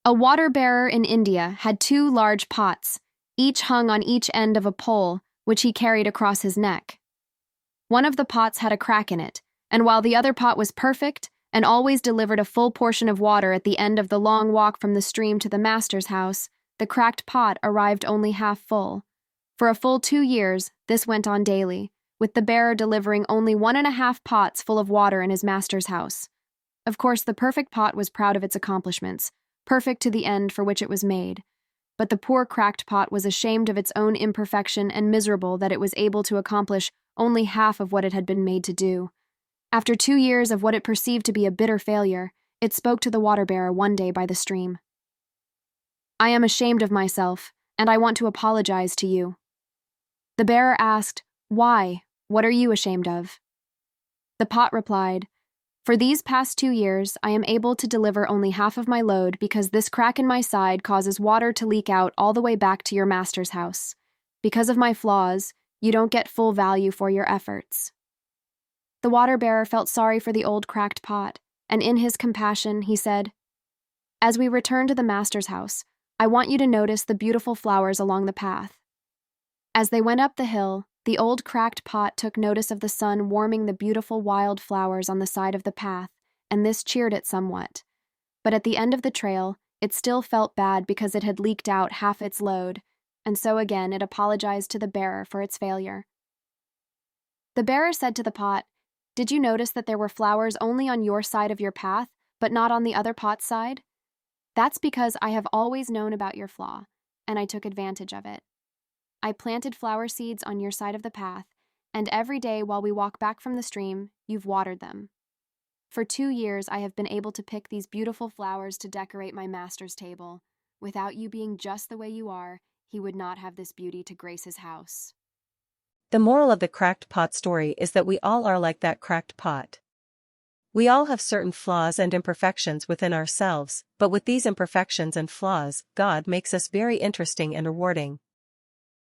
A water-bearer in India had two large pots, each hung on each end of a pole, which he carried across his neck. One of the pots had a crack in it, and while the other pot was perfect and always delivered a full portion of water at the end of the long walk from the stream to the master's house, the cracked pot arrived only half full. For a full 2 years, this went on daily, with the bearer delivering only 1.5 pots full of water in his master's house. Of course, the perfect pot was proud of its accomplishments, perfect to the end for which it was made. But the poor cracked pot was ashamed of its own imperfection and miserable that it was able to accomplish only half of what it had been made to do. After 2 years of what it perceived to be a bitter failure, it spoke to the water-bearer one day by the stream. "I am ashamed of myself, and I want to apologize to you." The bearer asked, "Why? What are you ashamed of?" The pot replied, "For these past 2 years, I am able to deliver only half of my load because this crack in my side causes water to leak out all the way back to your master's house. Because of my flaws, you don't get full value for your efforts." The water-bearer felt sorry for the old cracked pot, and in his compassion, he said, "As we return to the master's house, I want you to notice the beautiful flowers along the path." As they went up the hill, the old cracked pot took notice of the sun warming the beautiful wild flowers on the side of the path, and this cheered it somewhat. But at the end of the trail, it still felt bad because it had leaked out half its load, and so again it apologized to the bearer for its failure. The bearer said to the pot, "Did you notice that there were flowers only on your side of your path, but not on the other pot's side? That's because I have always known about your flaw, and I took advantage of it. I planted flower seeds on your side of the path, and every day while we walk back from the stream, you've watered them. For 2 years, I have been able to pick these beautiful flowers to decorate my master's table. Without you being just the way you are, he would not have this beauty to grace his house." The moral of the cracked pot story is that we all are like that cracked pot. We all have certain flaws and imperfections within ourselves, but with these imperfections and flaws, God makes us very interesting and rewarding.